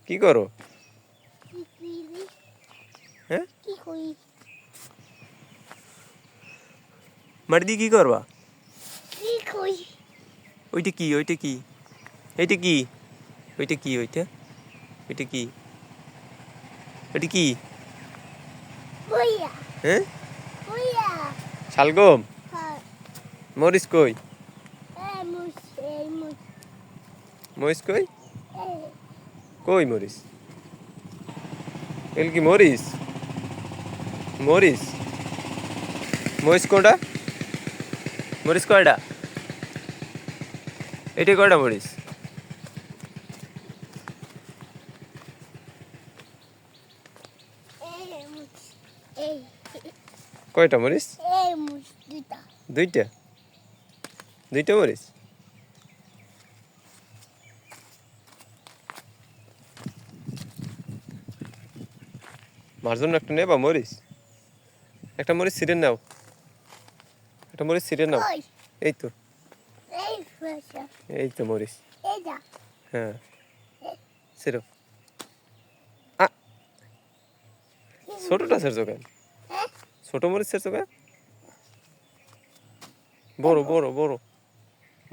কি করো? কি হ্যাঁ, কি কই মাটি দিয়ে কি করবা? কি কই ওইটা কি? ওইটা কি? এইটা কি? ওইটা কি? ওইটা ওইটা কি? ওইটা কি? হইয়া হ্যাঁ, হইয়া শালগম। হ্যাঁ মরিচ কই? মুস মুস মরিচ কই? এই কই মরিচ? এগুলো কি মরিচ? মরিচ মরিচ কোনটা? মরিচ কয়টা? এটা কয়টা মরিচ? মুস এই কয়টা মরিচ? মুস দুটা দুইটা। দুইটা মরিচ। মার জন্য একটা নেবা মরিচ? একটা মরিচ ছিঁড়ে নাও। একটা মরিচ ছিঁড়ে নাও। কই এই তো, এই ফসা এই তো মরিচ। এইটা হ্যাঁ, ছিঁড়ো। আ, ছোটটা ছিঁড়ছো কেন? হ্যাঁ ছোট মরিচ ছিঁড়ছো কেন? বড় বড় বড়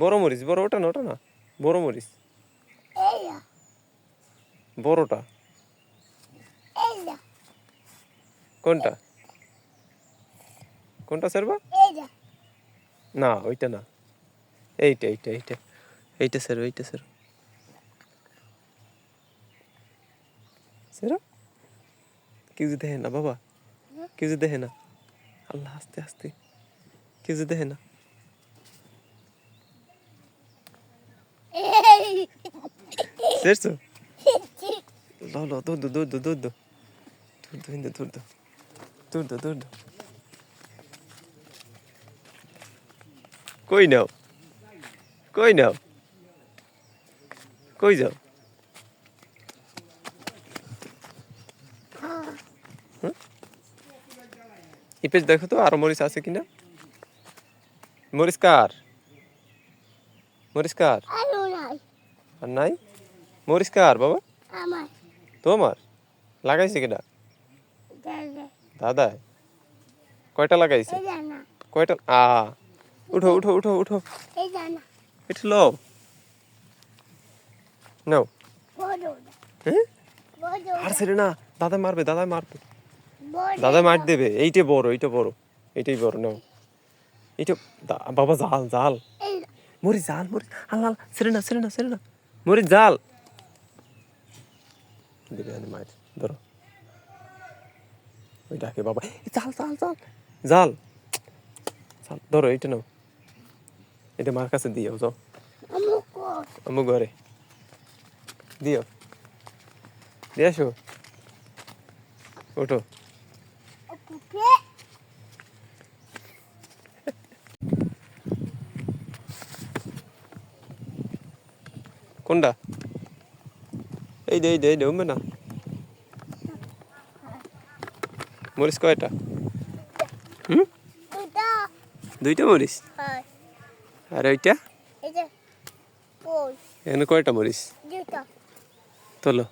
বড় মরিচ, বড় ওটা না, ওটা না, বড় মরিচ, এইটা বড়টা। এইটা কোনটা? কোনটা ছিড়বা? এইটা না, ওইটা না, এইটা এইটা এইটা এইটা ছিড়ো, এইটা ছিড়ো। ছিড়ো। কেউ যদি দেখে না বাবা, কেউ যদি দেখে না। আল্লাহ, আস্তে আস্তে, কেউ যদি দেখে না। এই ছিড়ছো? লো লো, দৌড় দো, দৌড় দো, দৌড় দো, দৌড় দো, হিন্দু দৌড় দো, দৌড় দো, দৌড় দো। কই নাও? কই নাও? কই যাও? ইপেজ দেখো তো আরো মরিচ আছে কিনা। মরিচ কার? মরিচ কার? আলো নাই আর নাই? মরিচ কার বাবা? আমার তোমার? লাগাইছে কিনা? দাদা দাদা। কয়টা লাগাইছে? এইটা না কয়টা? উঠো উঠো উঠো উঠো, এইটা না একটু লও। নাও। বড় হ্যাঁ, বড় আর ছেড়ে না, দাদা মারবে, দাদা মারবে, বড় দাদা মার দেবে। এইটা বড়, এইটা বড়, এইটাই বড়। নাও এইটা। বাবা জাল, জাল এইটা মরিচ, জাল মরিচ। আল্লাহ, ছেড়ে না, ছেড়ে না, ছেড়ে না, মরিচ জাল দেবে। মায়ের ধরো, ওই ডাকে বাবা। জাল জাল জাল জাল জাল, ধরো এইটা নাও। এটা মার কাছে দিও, যাও আমুক আমু ঘরে দিও, দিয়ে আসো। ওঠো। ওকে কোনটা? এই দে, এই দে, এই দে, উঠবে না। মরিচ কয়টা? হুম, দুটা দুইটা মরিচ। হয় আর ওইটা? এইটা ওই এখানে কয়টা মরিচ? দুটা তোলো।